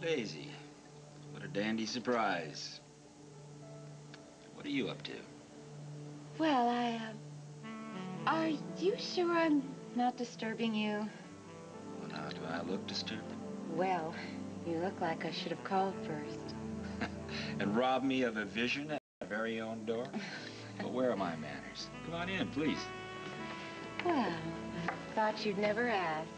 Daisy, what a dandy surprise. What are you up to? Well, are you sure I'm not disturbing you? Well, now, do I look disturbed? Well, you look like I should have called first. And robbed me of a vision at my very own door? Well, where are my manners? Come on in, please. Well, I thought you'd never ask.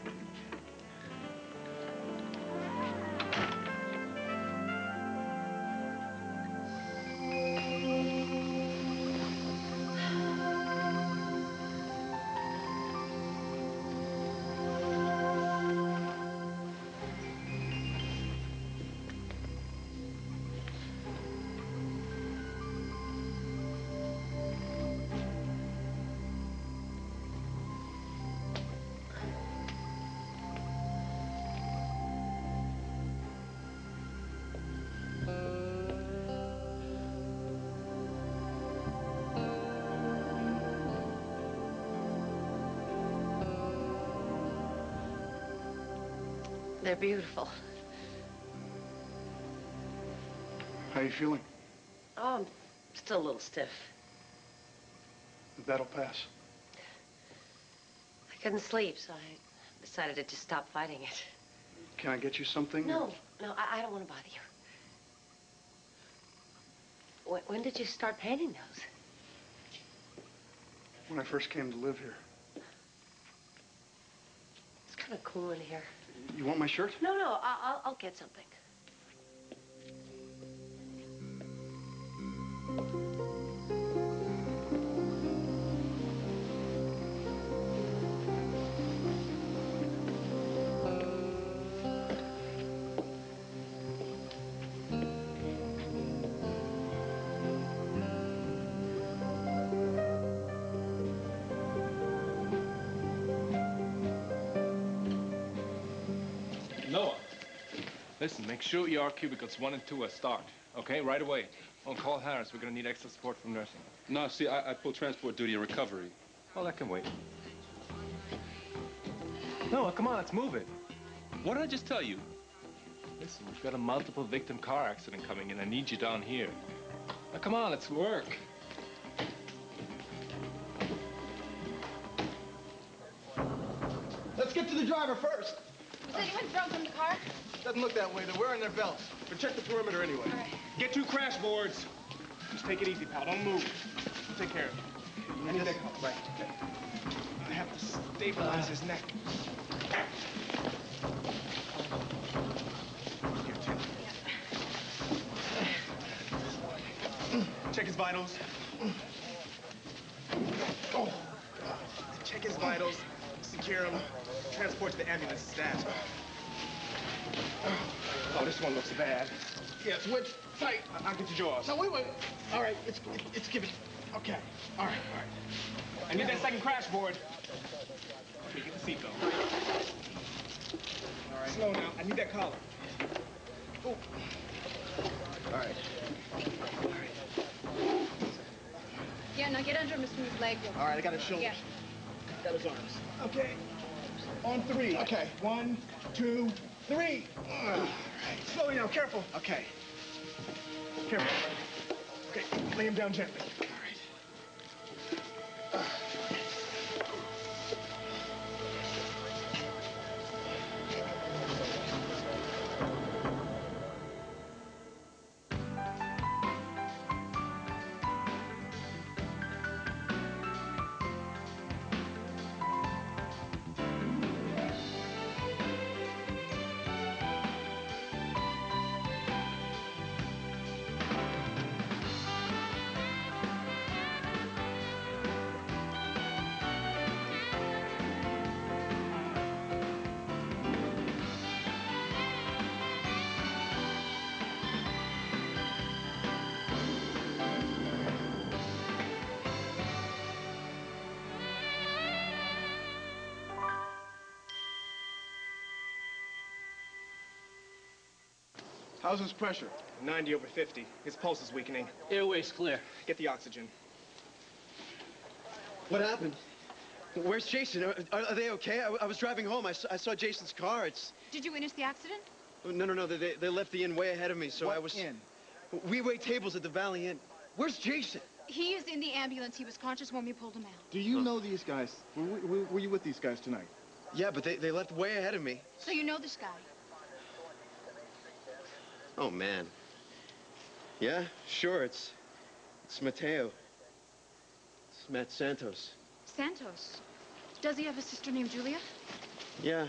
They're beautiful. How are you feeling? Oh, I'm still a little stiff. That'll pass. I couldn't sleep, so I decided to just stop fighting it. Can I get you something? No, I don't want to bother you. When did you start painting those? When I first came to live here. It's kind of cool in here. You want my shirt? No, I'll get something. Noah, listen, make sure your cubicles 1 and 2 are stocked, okay? Right away. Oh, call Harris. We're gonna need extra support from nursing. No, see, I pull transport duty and recovery. Well, that can wait. Noah, come on, let's move it. What did I just tell you? Listen, we've got a multiple victim car accident coming in. I need you down here. Now, come on, let's work. Let's get to the driver first. Was anyone drunk in the car? Doesn't look that way. They're wearing their belts. But check the perimeter anyway. All right. Get 2 crash boards. Just take it easy, pal. Don't move. We'll take care of it. I need that color. Right. Okay. I have to stabilize his neck. Check his vitals. Oh. Check his vitals. Secure him. Transport to the ambulance staff. Oh, this one looks bad. Yes, which tight? I'll get your jaws. No, wait. All right, it's giving. Okay. All right. I need that second crash board. Okay, get the seatbelt. All right. Slow now. I need that collar. Oh. All right. Yeah, now get under him to smooth his leg. All right, I got his shoulders. Yeah. Got his arms. Okay. On 3. Okay. 1, 2, 3. All right. Slowly now. Careful. Okay. Careful. Okay. Lay him down gently. All right. How's his pressure? 90/50. His pulse is weakening. Airway's clear. Get the oxygen. What happened? Where's Jason? Are they okay? I was driving home. I saw Jason's car. Did you witness the accident? No. They left the inn way ahead of me, so What I was... inn? We wait tables at the Valley Inn. Where's Jason? He is in the ambulance. He was conscious when we pulled him out. Do you know these guys? Were you with these guys tonight? Yeah, but they left way ahead of me. So you know this guy? Oh, man. Yeah, sure, it's Mateo. It's Matt Santos. Santos. Does he have a sister named Julia? Yeah,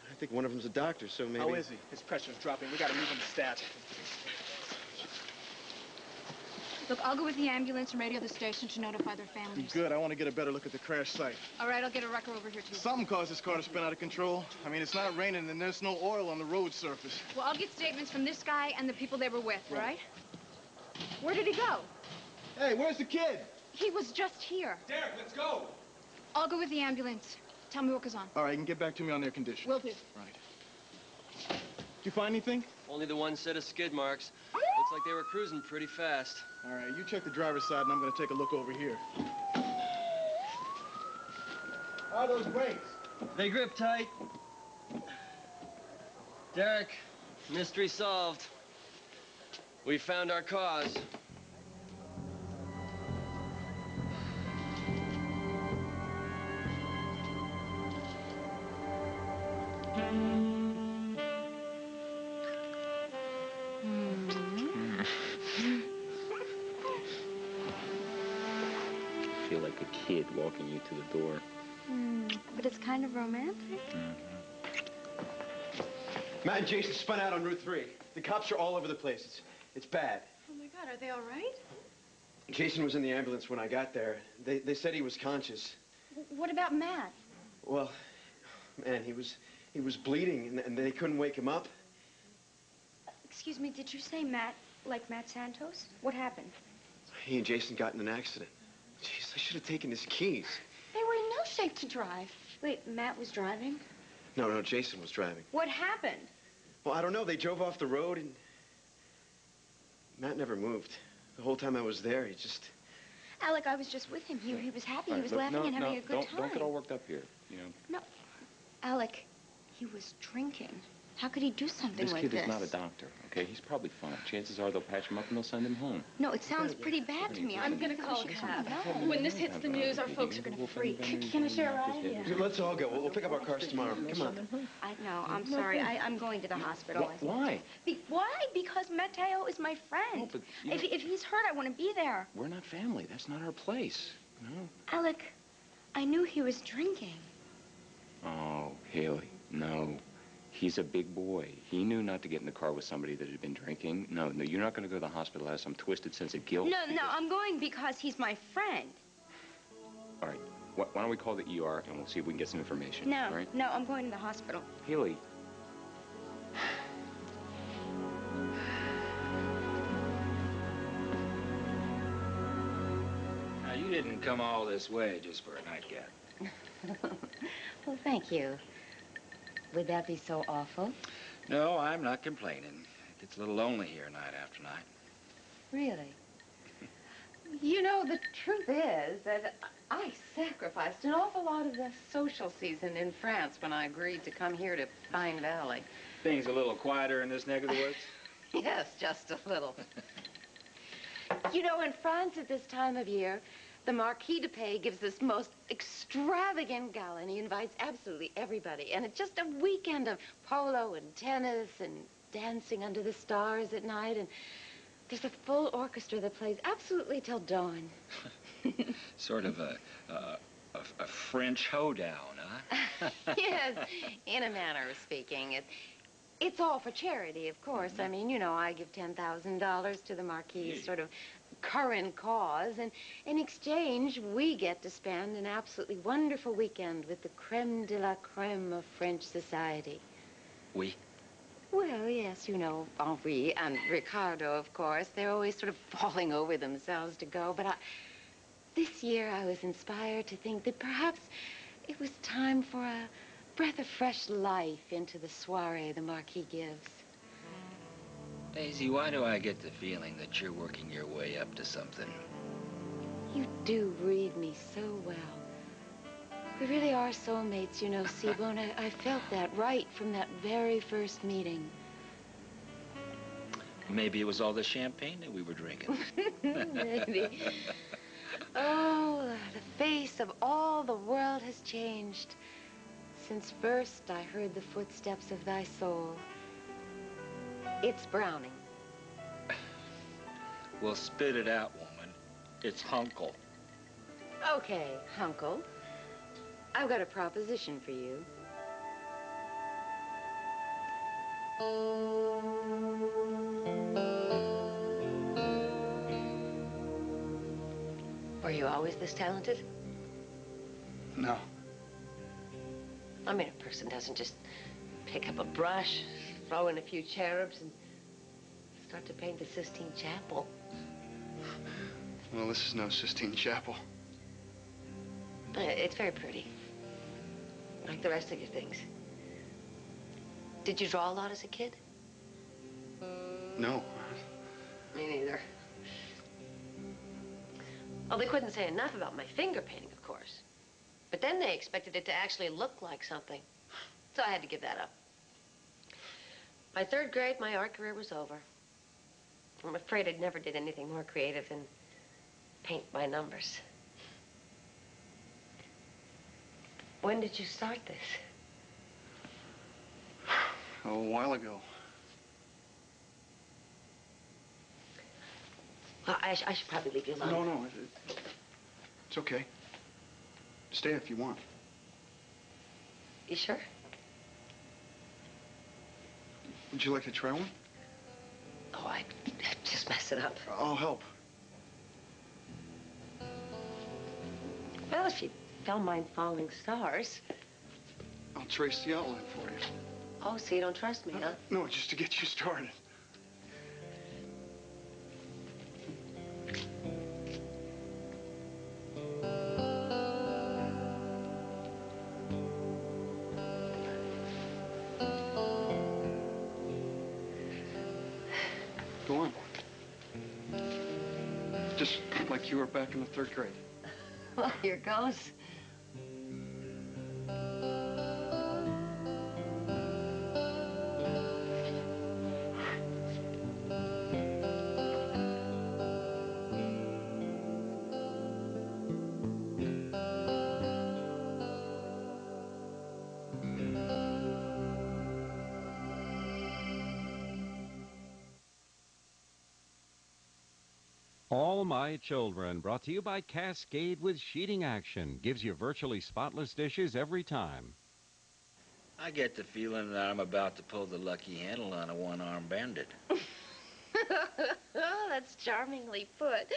I think one of them's a doctor, so maybe... How is he? His pressure's dropping. We gotta move him to stat. Look, I'll go with the ambulance and radio the station to notify their families. Good. I want to get a better look at the crash site. All right, I'll get a wrecker over here, too. Something caused this car to spin out of control. I mean, it's not raining and there's no oil on the road surface. Well, I'll get statements from this guy and the people they were with, all right? Where did he go? Hey, where's the kid? He was just here. Derek, let's go. I'll go with the ambulance. Tell me what goes on. All right, you can get back to me on their condition. Will do. Right. Did you find anything? Only the one set of skid marks. Looks like they were cruising pretty fast. All right, you check the driver's side and I'm going to take a look over here. How are those brakes? They grip tight. Derek, mystery solved. We found our cause. I feel like a kid walking you to the door. But it's kind of romantic. Matt and Jason spun out on Route 3. The cops are all over the place. It's bad. Oh, my God, are they all right? Jason was in the ambulance when I got there. They said he was conscious. What about Matt? Well, man, he was bleeding and they couldn't wake him up. Excuse me, did you say Matt, like Matt Santos? What happened? He and Jason got in an accident. Jeez, I should have taken his keys. They were in no shape to drive. Wait, Matt was driving? No, Jason was driving. What happened? Well, I don't know. They drove off the road and Matt never moved. The whole time I was there, he just... Alec, I was just with him. He was happy. He was laughing and having a good time. Don't get all worked up here, you know. No. Alec, he was drinking. How could he do something This like kid this? is not a doctor, okay? He's probably fine. Chances are they'll patch him up and they'll send him home. No, it sounds pretty bad to me. I'm gonna call a cab. When this hits the news, our folks are gonna freak. Can I share a ride? Yeah. Let's all go. We'll pick up our cars tomorrow. Come on. I'm sorry. I'm going to the hospital. Why? Why? Because Mateo is my friend. No, but, you know- If he's hurt, I want to be there. We're not family. That's not our place. No. Alec, I knew he was drinking. Oh, Haley, no. He's a big boy. He knew not to get in the car with somebody that had been drinking. No, you're not going to go to the hospital as some twisted sense of guilt. No, because... I'm going because he's my friend. All right. Why don't we call the ER and we'll see if we can get some information. No, all right? no, I'm going to the hospital. Haley. Now, you didn't come all this way just for a nightcap. Well, thank you. Would that be so awful? No, I'm not complaining. It gets a little lonely here night after night. Really? You know, the truth is that I sacrificed an awful lot of the social season in France when I agreed to come here to Pine Valley. Things a little quieter in this neck of the woods? Yes, just a little. You know, in France at this time of year, the Marquis de Pay gives this most extravagant gala, and he invites absolutely everybody. And it's just a weekend of polo and tennis and dancing under the stars at night. And there's a full orchestra that plays absolutely till dawn. Sort of a French hoedown, huh? Yes, in a manner of speaking. It's all for charity, of course. I mean, you know, I give $10,000 to the Marquis' sort of current cause, and in exchange, we get to spend an absolutely wonderful weekend with the creme de la creme of French society. Oui? Well, yes, you know, Henri and Ricardo, of course. They're always sort of falling over themselves to go, but this year I was inspired to think that perhaps it was time for a breath of fresh life into the soiree the Marquis gives. Daisy, why do I get the feeling that you're working your way up to something? You do read me so well. We really are soulmates, you know, Seabourn. I felt that right from that very first meeting. Maybe it was all the champagne that we were drinking. Maybe. Oh, the face of all the world has changed since first I heard the footsteps of thy soul. It's Browning. Well, spit it out, woman. It's Hunkle. Okay, Hunkle. I've got a proposition for you. Were you always this talented? No. I mean, a person doesn't just pick up a brush, throw in a few cherubs, and start to paint the Sistine Chapel. Well, this is no Sistine Chapel. It's very pretty. Like the rest of your things. Did you draw a lot as a kid? No. Me neither. Well, they couldn't say enough about my finger painting, of course. But then they expected it to actually look like something. So I had to give that up. By third grade, my art career was over. I'm afraid I never did anything more creative than paint by numbers. When did you start this? A while ago. Well, I should probably leave you alone. No, it's okay. Stay if you want. You sure? Would you like to try one? Oh, I'd just mess it up. I'll help. Well, if you don't mind falling stars. I'll trace the outline for you. Oh, so you don't trust me, huh? No, just to get you started. Go on. Just like you were back in the third grade. Well, here goes. All My Children, brought to you by Cascade with sheeting action. Gives you virtually spotless dishes every time. I get the feeling that I'm about to pull the lucky handle on a one-armed bandit. Oh, that's charmingly put.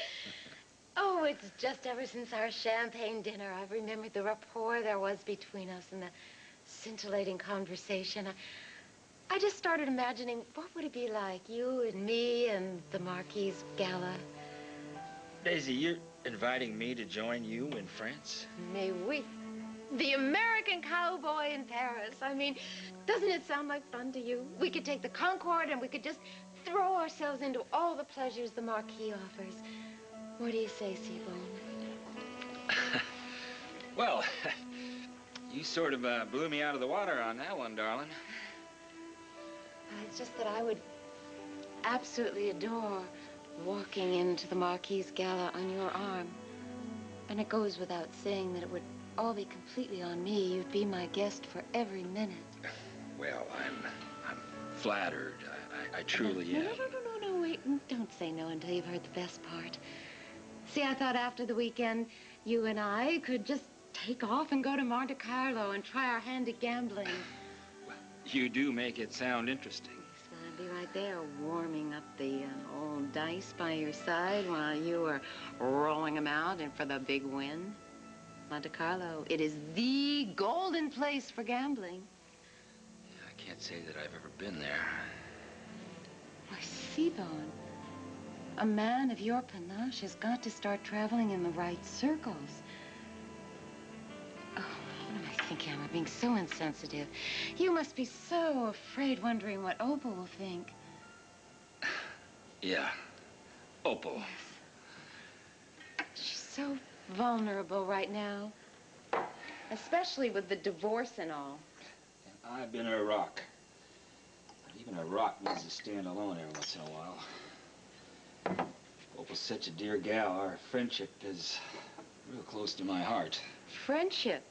Oh, it's just ever since our champagne dinner, I've remembered the rapport there was between us and the scintillating conversation. I just started imagining what would it be like, you and me and the Marquise Gala. Daisy, you're inviting me to join you in France? Mais oui. The American cowboy in Paris. I mean, doesn't it sound like fun to you? We could take the Concorde and we could just throw ourselves into all the pleasures the Marquis offers. What do you say, Seabohm? Well, you sort of blew me out of the water on that one, darling. It's just that I would absolutely adore walking into the Marquis Gala on your arm. And it goes without saying that it would all be completely on me. You'd be my guest for every minute. Well, I'm flattered. I truly am. No, wait. Don't say no until you've heard the best part. See, I thought after the weekend, you and I could just take off and go to Monte Carlo and try our hand at gambling. You do make it sound interesting. So I'd be right there warming up the old dice by your side while you were rolling them out and for the big win. Monte Carlo, it is the golden place for gambling. I can't say that I've ever been there. Why, Seabohm, a man of your panache has got to start traveling in the right circles. Oh, what am I thinking? Am I being so insensitive? You must be so afraid, wondering what Opal will think. Yeah, Opal. She's so vulnerable right now, especially with the divorce and all. I've been her rock. Even a rock needs to stand alone every once in a while. Opal's such a dear gal. Our friendship is real close to my heart. Friendship?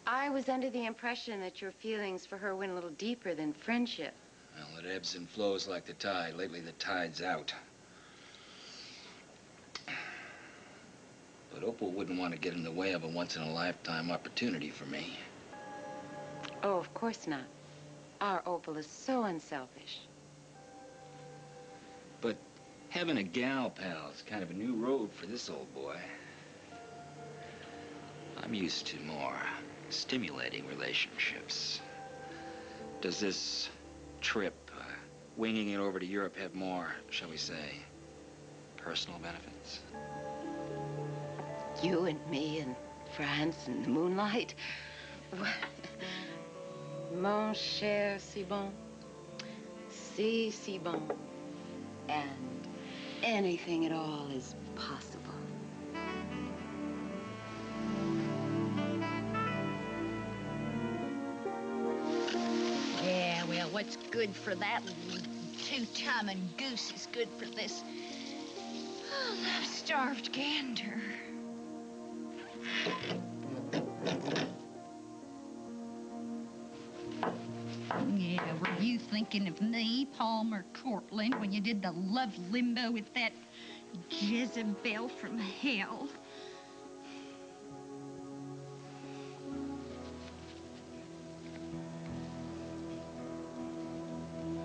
I was under the impression that your feelings for her went a little deeper than friendship. Well, it ebbs and flows like the tide. Lately, the tide's out. But Opal wouldn't want to get in the way of a once-in-a-lifetime opportunity for me. Oh, of course not. Our Opal is so unselfish. But having a gal pal is kind of a new road for this old boy. I'm used to more stimulating relationships. Does this trip, winging it over to Europe, have more, shall we say, personal benefits? You and me in France in the moonlight. Mon cher, si bon. Si bon. And anything at all is possible. Yeah, well, what's good for that two-timing goose is good for this love-starved gander. Yeah, were you thinking of me, Palmer Cortland, when you did the love limbo with that Jezebel from hell?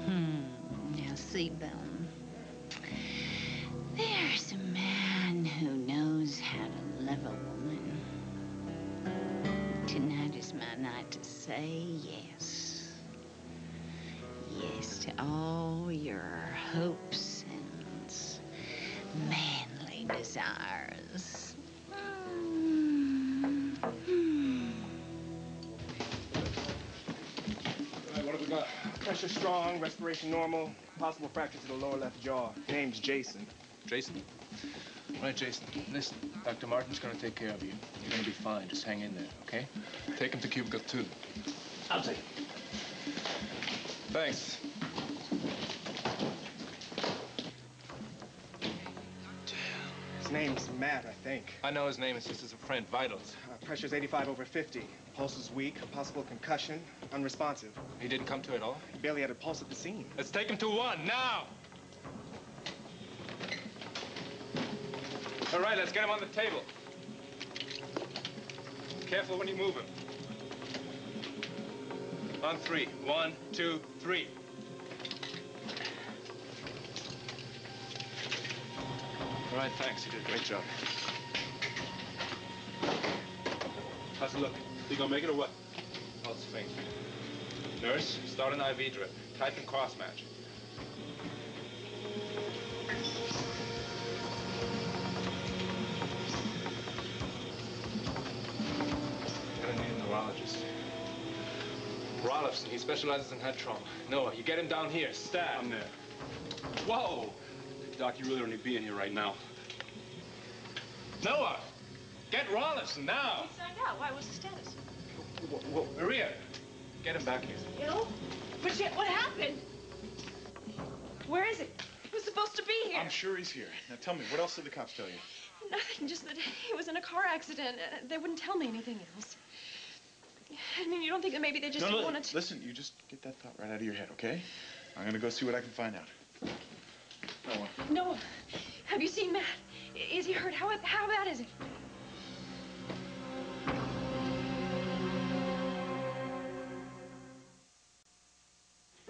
Now, Seabone, there's a man who knows how to love a woman. Tonight is my night to say yes. Yes to all your hopes and manly desires. All right, what have we got? Pressure strong, respiration normal, possible fracture to the lower left jaw. Name's Jason. Jason? All right, Jason, listen. Dr. Martin's gonna take care of you. You're gonna be fine. Just hang in there, okay? Take him to cubicle 2. I'll take it. Thanks. His name's Matt, I think. I know his name. It's just as a friend. Vitals. Pressure's 85/50. Pulse is weak, possible concussion, unresponsive. He didn't come to it all? He barely had a pulse at the scene. Let's take him to 1, now! All right, let's get him on the table. Careful when you move him. On 3. 1, 2, 3. All right, thanks. You did a great job. How's it look? You gonna make it or what? Pulse faint. Nurse, start an IV drip. Type and cross-match. Gonna need a neurologist. Rolifson, he specializes in head trauma. Noah, you get him down here. Stab. I'm there. Whoa! Doc, you really don't need to be in here right now. Noah! Get Rolifson now! He signed out. What's the status? Whoa, Maria, get him back here. Ill? But yet, what happened? Where is it? Who's supposed to be here? I'm sure he's here. Now tell me, what else did the cops tell you? Nothing, just that he was in a car accident. They wouldn't tell me anything else. I mean, you don't think that maybe they just didn't want to... Listen, you just get that thought right out of your head, okay? I'm gonna go see what I can find out. Noah. No. Have you seen Matt? Is he hurt? How bad is it?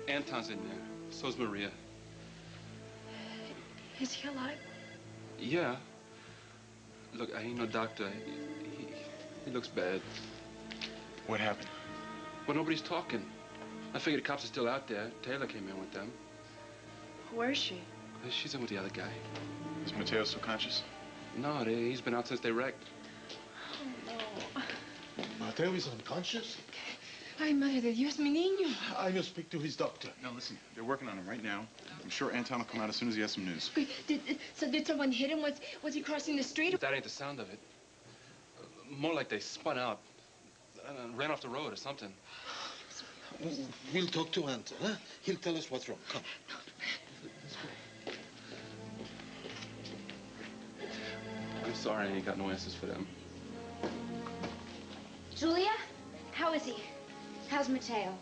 Anton's in there. So's Maria. Is he alive? Yeah. Look, I ain't no doctor. He looks bad. What happened? Well, nobody's talking. I figured the cops are still out there. Taylor came in with them. Where is she? She's in with the other guy. Is Mateo still conscious? No, he's been out since they wrecked. Oh, no. Mateo is unconscious? Ay, madre de Dios, mi niño. I will speak to his doctor. No, listen, they're working on him right now. I'm sure Anton will come out as soon as he has some news. Did someone hit him? Was he crossing the street? That ain't the sound of it. More like they spun out and ran off the road or something. We'll talk to Hunter, huh? He'll tell us what's wrong. Come. I'm sorry I ain't got no answers for them. Julia, how is he? How's Mateo?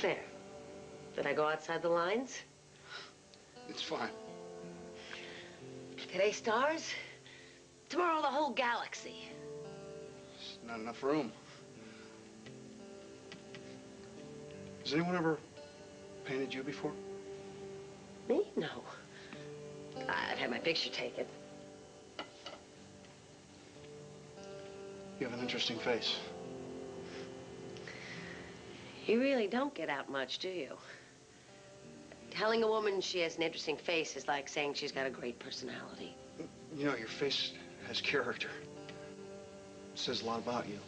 There. Did I go outside the lines? It's fine. Today stars, tomorrow the whole galaxy. There's not enough room. Has anyone ever painted you before? Me? No. I'd had my picture taken. You have an interesting face. You really don't get out much, do you? Telling a woman she has an interesting face is like saying she's got a great personality. You know, your face has character. It says a lot about you.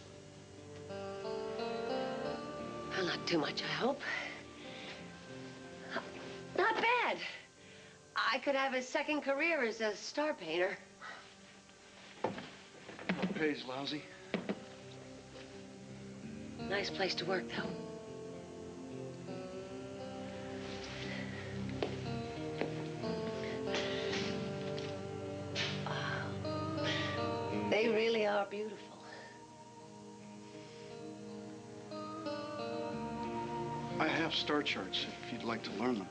Well, not too much, I hope. Not bad. I could have a second career as a star painter. Pay's lousy. Nice place to work, though. They really are beautiful. I have star charts if you'd like to learn them.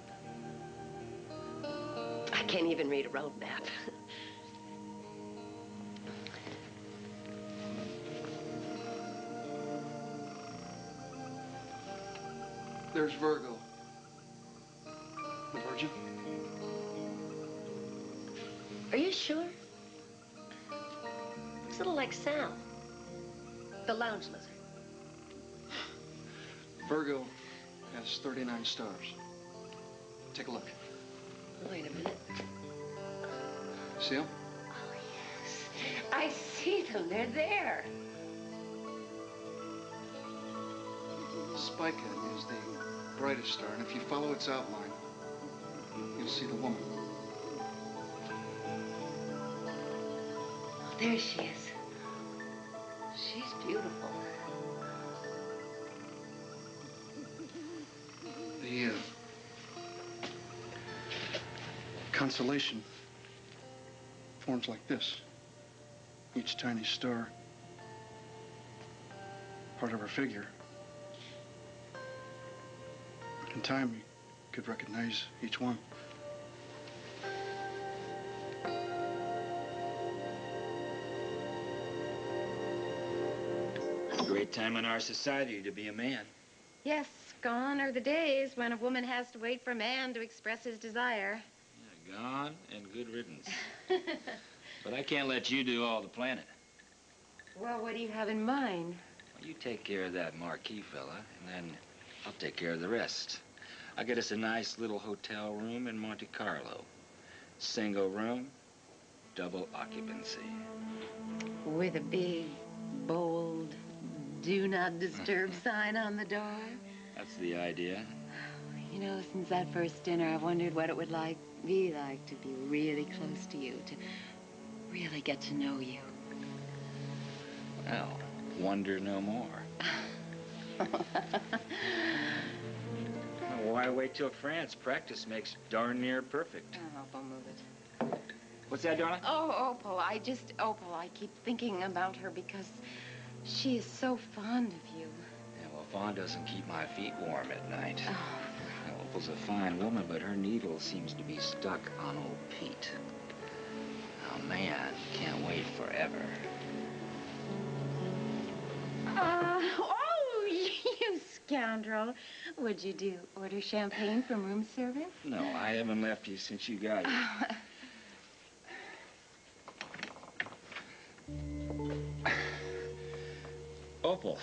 I can't even read a road map. There's Virgo. The Virgin. Are you sure? Looks a little like Sal, the lounge lizard. Virgo has 39 stars. Take a look. Wait a minute. See them? Oh, yes. I see them. They're there. Spica is the brightest star, and if you follow its outline, you'll see the woman. Oh, there she is. She's beautiful. The constellation forms like this. Each tiny star, part of her figure. In time, you could recognize each one. A great time in our society to be a man. Yes, gone are the days when a woman has to wait for a man to express his desire. Yeah, gone and good riddance. But I can't let you do all the planning. Well, what do you have in mind? Well, you take care of that marquee fella, and then I'll take care of the rest. I'll get us a nice little hotel room in Monte Carlo. Single room, double occupancy. With a big, bold, do not disturb sign on the door? That's the idea. You know, since that first dinner, I've wondered what it would be like to be really close to you, to really get to know you. Well, wonder no more. Well, why wait till France? Practice makes darn near perfect. Oh, Opal, move it. What's that, darling? Oh, Opal, I keep thinking about her because she is so fond of you. Yeah, well, Fawn doesn't keep my feet warm at night. Oh. Now, Opal's a fine woman, but her needle seems to be stuck on old Pete. Oh, man, can't wait forever. Oh, you scoundrel. What'd you do? Order champagne from room service? No, I haven't left you since you got here. Opal.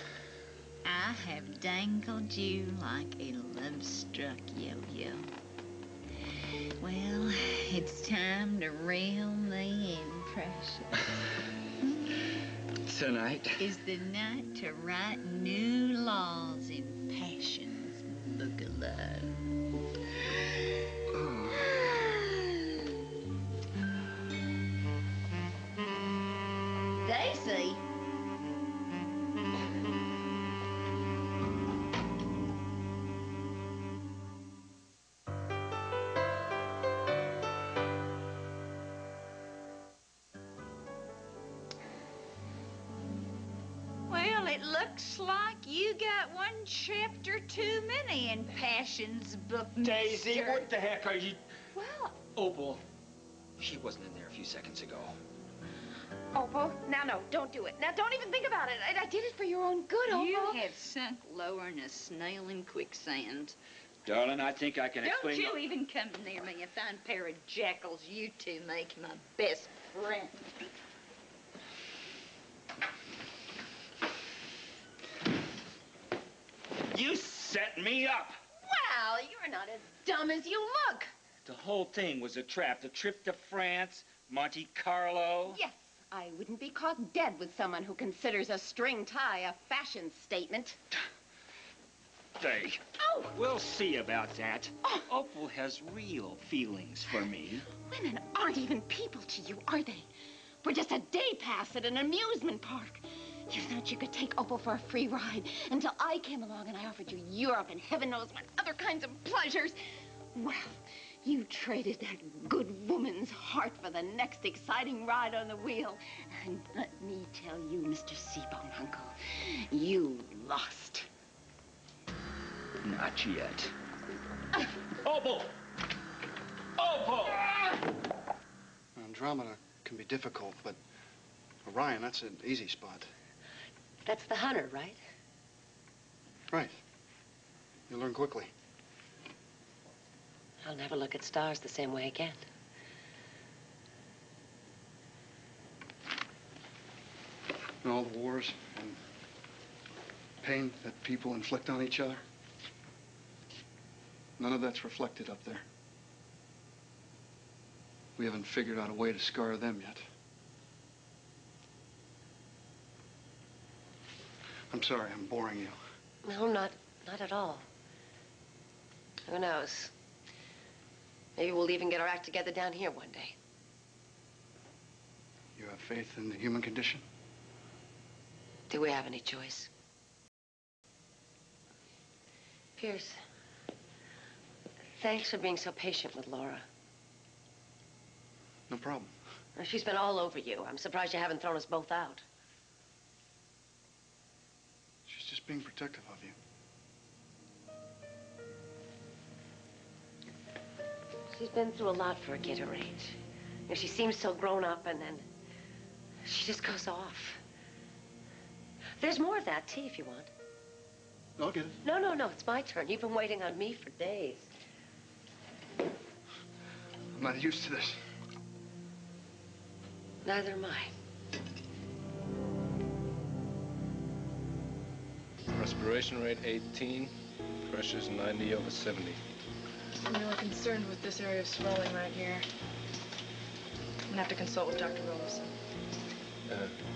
I have dangled you like a love-struck yo-yo. Well, it's time to reel the impressions. Tonight Is the night to write new laws in passion's book of love. It looks like you got one chapter too many in Passion's book, Daisy, mister. what the heck are you... Well, Opal, she wasn't in there a few seconds ago. Opal, now, no, don't do it. Now, don't even think about it. I did it for your own good, Opal. You have sunk lower than a snail in quicksand. Darling, I think I can Don't explain... you even come near me, a fine pair of jackals you two make my best friend. You set me up! Well, you're not as dumb as you look. The whole thing was a trap. The trip to France, Monte Carlo. Yes, I wouldn't be caught dead with someone who considers a string tie a fashion statement. They. Oh! We'll see about that. Oh. Opal has real feelings for me. Women aren't even people to you, are they? We're just a day pass at an amusement park. You thought you could take Opal for a free ride until I came along and I offered you Europe and heaven knows what other kinds of pleasures. Well, you traded that good woman's heart for the next exciting ride on the wheel. And let me tell you, Mr. Seabone, Uncle, you lost. Not yet. Opal! Opal! Andromeda can be difficult, but Orion, that's an easy spot. That's the hunter, right? Right. You'll learn quickly. I'll never look at stars the same way again. And all the wars and pain that people inflict on each other, none of that's reflected up there. We haven't figured out a way to scar them yet. I'm sorry, I'm boring you. No, not at all. Who knows? Maybe we'll even get our act together down here one day. You have faith in the human condition? Do we have any choice? Pierce, thanks for being so patient with Laura. No problem. She's been all over you. I'm surprised you haven't thrown us both out. She's just being protective of you. She's been through a lot for a kid her age. You know, she seems so grown up, and then she just goes off. There's more of that tea if you want. I'll get it. No, it's my turn. You've been waiting on me for days. I'm not used to this. Neither am I. Respiration rate 18, pressure's 90/70. I'm really concerned with this area of swelling right here. I'm gonna have to consult with Dr. Rolison. Do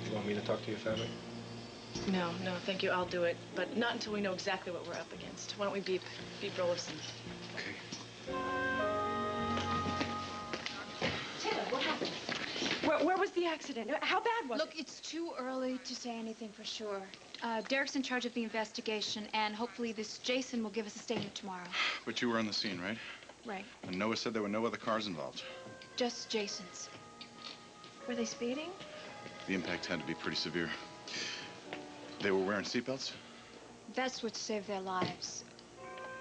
you want me to talk to your family? No, thank you. I'll do it, but not until we know exactly what we're up against. Why don't we beep Rolison? Okay. Taylor, what happened? Where was the accident? How bad was it? Look, it's too early to say anything for sure. Derek's in charge of the investigation, and hopefully this Jason will give us a statement tomorrow. But you were on the scene, right? Right. And Noah said there were no other cars involved. Just Jason's. Were they speeding? The impact had to be pretty severe. They were wearing seatbelts? That's what saved their lives.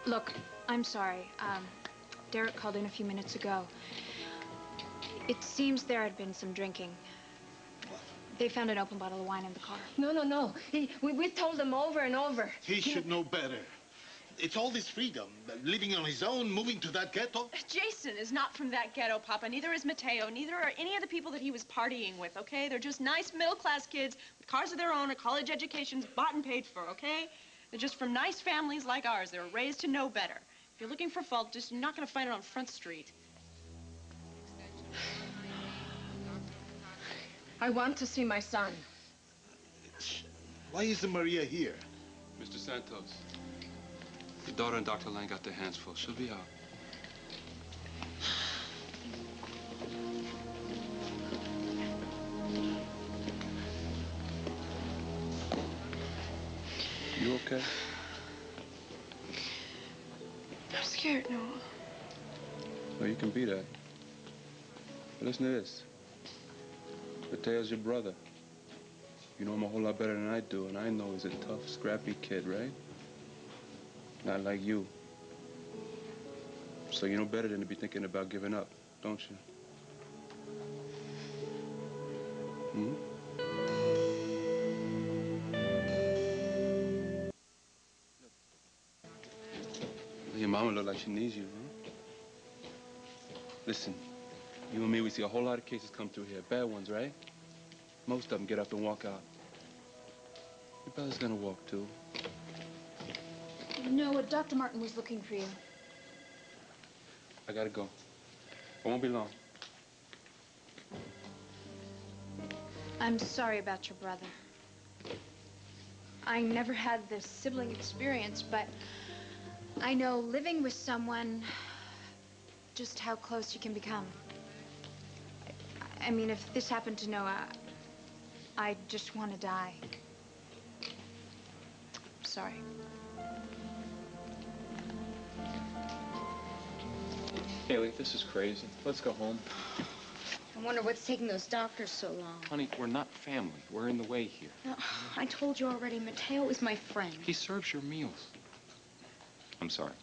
Look, I'm sorry. Derek called in a few minutes ago. It seems there had been some drinking. They found an open bottle of wine in the car. No. We told them over and over. He should know better. It's all this freedom, living on his own, moving to that ghetto. Jason is not from that ghetto, Papa. Neither is Mateo. Neither are any of the people that he was partying with, okay? They're just nice middle-class kids with cars of their own, a college educations bought and paid for, okay? They're just from nice families like ours. They were raised to know better. If you're looking for fault, you're not going to find it on Front Street. I want to see my son. Why isn't Maria here? Mr. Santos, your daughter and Dr. Lang got their hands full. She'll be out. You okay? I'm scared, Noah. No, you can be that. But listen to this. Mateo's your brother. You know him a whole lot better than I do, and I know he's a tough, scrappy kid, right? Not like you. So you know better than to be thinking about giving up, don't you? Hmm? Your mama look like she needs you, huh? Listen, you and me, we see a whole lot of cases come through here. Bad ones, right? Most of them get up and walk out. Your brother's gonna walk, too. No, Dr. Martin was looking for you. I gotta go. I won't be long. I'm sorry about your brother. I never had the sibling experience, but I know living with someone just how close you can become. I mean, if this happened to Noah, I'd just want to die. Sorry. Haley, this is crazy. Let's go home. I wonder what's taking those doctors so long. Honey, we're not family. We're in the way here. No, I told you already, Mateo is my friend. He serves your meals. I'm sorry.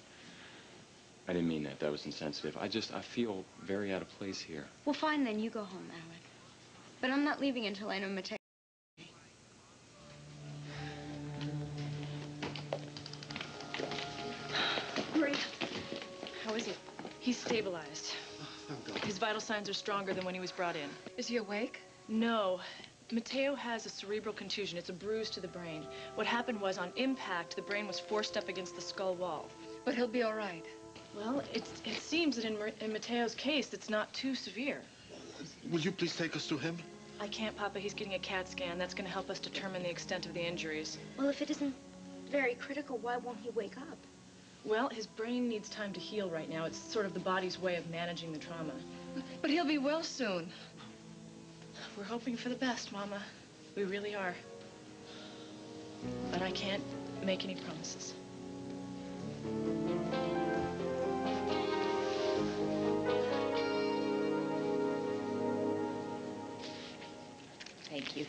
I didn't mean that. That was insensitive. I feel very out of place here. Well, fine then. You go home, Alec. But I'm not leaving until I know Mateo. Maria, how is he? He's stabilized. His vital signs are stronger than when he was brought in. Is he awake? No. Mateo has a cerebral contusion. It's a bruise to the brain. What happened was, on impact, the brain was forced up against the skull wall. But he'll be all right. Well, it seems that in Mateo's case, it's not too severe. Will you please take us to him? I can't, Papa. He's getting a CAT scan. That's going to help us determine the extent of the injuries. Well, if it isn't very critical, why won't he wake up? Well, his brain needs time to heal right now. It's sort of the body's way of managing the trauma. But he'll be well soon. We're hoping for the best, Mama. We really are. But I can't make any promises. Thank you.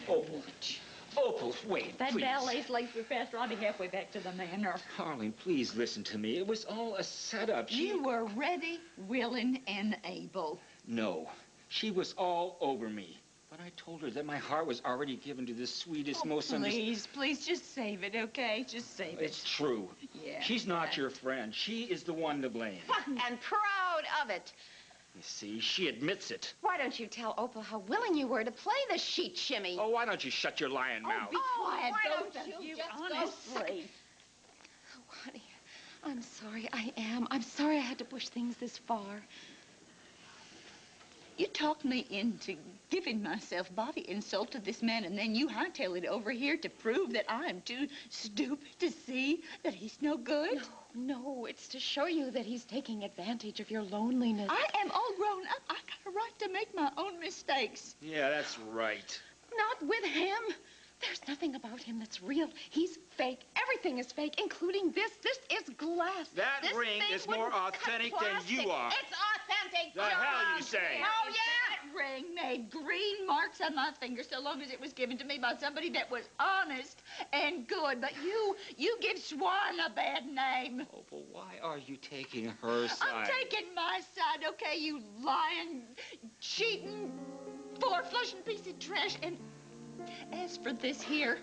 Opal, wait, That please. ballet's late so fast, I'll be halfway back to the manor. Darling, please listen to me. It was all a setup. You were ready, willing, and able. No, she was all over me. But I told her that my heart was already given to the sweetest, most Please, just save it, okay? Just save it. It's true. Yeah. She's not your friend. She is the one to blame. And proud of it. You see, she admits it. Why don't you tell Opal how willing you were to play the sheet shimmy? Oh, why don't you shut your lying mouth? Be quiet, why both don't of you you, just go honestly. Oh, honey, I'm sorry. I am. I'm sorry I had to push things this far. You talked me into giving myself body insult to this man, and then you hightail it over here to prove that I'm too stupid to see that he's no good? No, it's to show you that he's taking advantage of your loneliness. I am all grown up. I got a right to make my own mistakes. Yeah, that's right. Not with him. There's nothing about him that's real. He's fake. Everything is fake, including this. This is glass. That This ring thing is more wouldn't cut authentic than you plastic. are. It's authentic. The hell you say? Oh, yeah. That ring made green marks on my finger so long as it was given to me by somebody that was honest and good. But you give Swan a bad name. Oh, but why are you taking her side? I'm taking my side, okay, you lying, cheating, four-flushing piece of trash. And as for this here,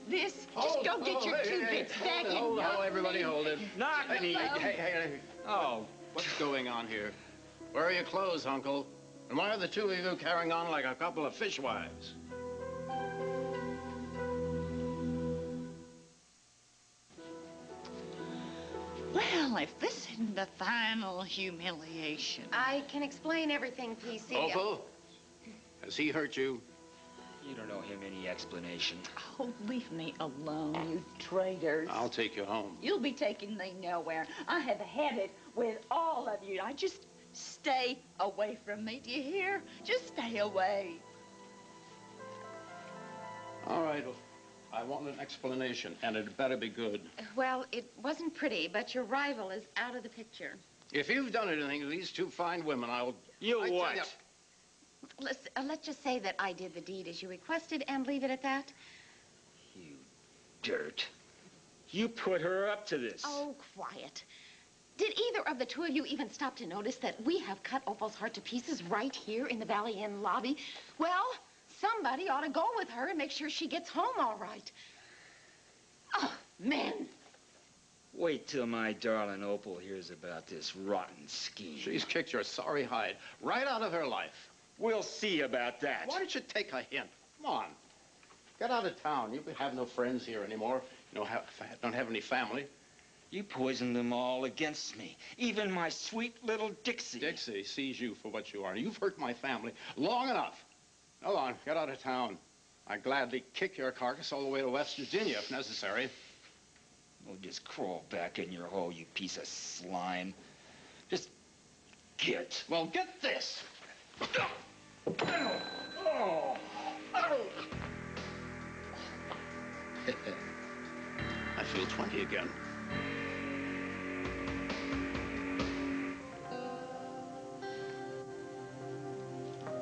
just go get your two bits back and Hold knock everybody, me. hold it. Knock me. Hey. Oh. What's going on here? Where are your clothes, Uncle? And why are the two of you carrying on like a couple of fishwives? Well, if this isn't the final humiliation. I can explain everything, PC. Opal, has he hurt you? You don't owe him any explanation. Oh, leave me alone, you traitors. I'll take you home. You'll be taking me nowhere. I have had it with all of you. I just stay away from me. Do you hear? Just stay away. All right. I want an explanation, and it better be good. Well, it wasn't pretty, but your rival is out of the picture. If you've done anything to these two fine women, I'll... You I tell what? you- let's just say that I did the deed as you requested and leave it at that. You dirt. You put her up to this. Oh, quiet. Did either of the two of you even stop to notice that we have cut Opal's heart to pieces right here in the Valley Inn lobby? Well, somebody ought to go with her and make sure she gets home all right. Oh, men. Wait till my darling Opal hears about this rotten scheme. She's kicked your sorry hide right out of her life. We'll see about that. Why don't you take a hint? Come on. Get out of town. You have no friends here anymore. You don't have any family. You poisoned them all against me. Even my sweet little Dixie. Dixie sees you for what you are. You've hurt my family long enough. Go on, get out of town. I'd gladly kick your carcass all the way to West Virginia if necessary. Oh, just crawl back in your hole, you piece of slime. Just get. Well, get this. I feel 20 again.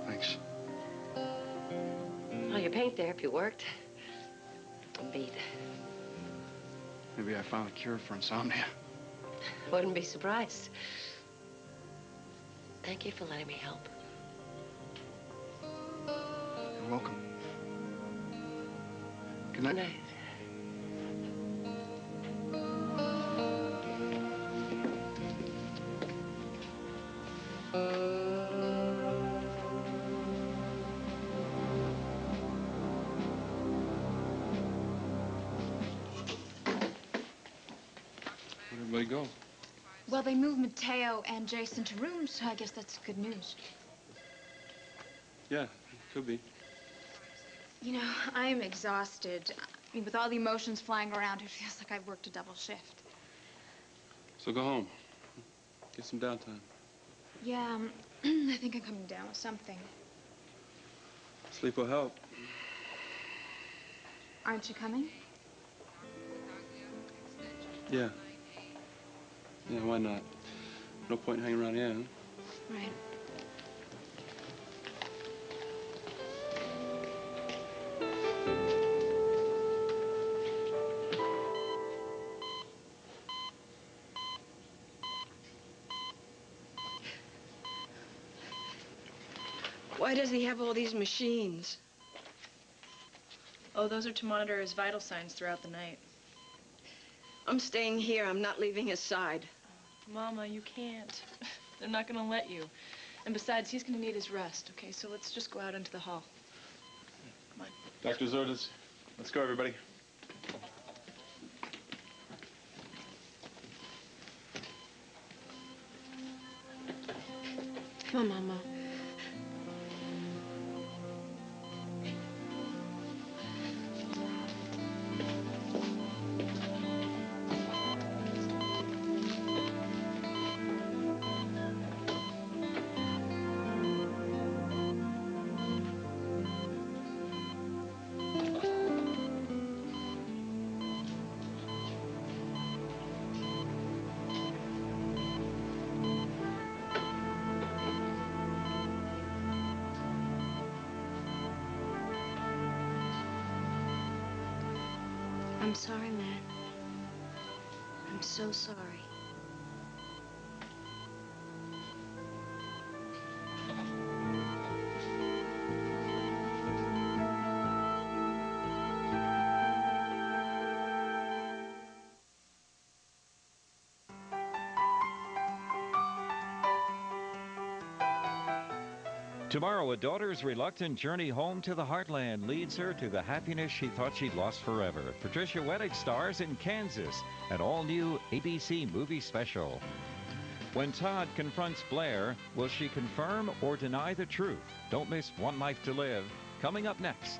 Thanks. Well, your paint therapy worked. Beat. Maybe I found a cure for insomnia. Wouldn't be surprised. Thank you for letting me help. You're welcome. Good night. Good night. Where'd everybody go? Well, they moved Mateo and Jason to rooms, so I guess that's good news. Yeah, could be. You know, I'm exhausted. I mean, with all the emotions flying around, it feels like I've worked a double shift. So go home. Get some downtime. Yeah, I think I'm coming down with something. Sleep will help. Aren't you coming? Yeah. Yeah, why not? No point in hanging around here, huh? Right. Why does he have all these machines? Oh, those are to monitor his vital signs throughout the night. I'm staying here. I'm not leaving his side. Mama, you can't. They're not gonna let you. And besides, he's gonna need his rest, okay? So let's just go out into the hall. Come on. Doctor's orders. Let's go, everybody. Come on, Mama. I'm sorry, Matt. I'm so sorry. Tomorrow, a daughter's reluctant journey home to the heartland leads her to the happiness she thought she'd lost forever. Patricia Weddick stars in Kansas, an all-new ABC movie special. When Todd confronts Blair, will she confirm or deny the truth? Don't miss One Life to Live, coming up next.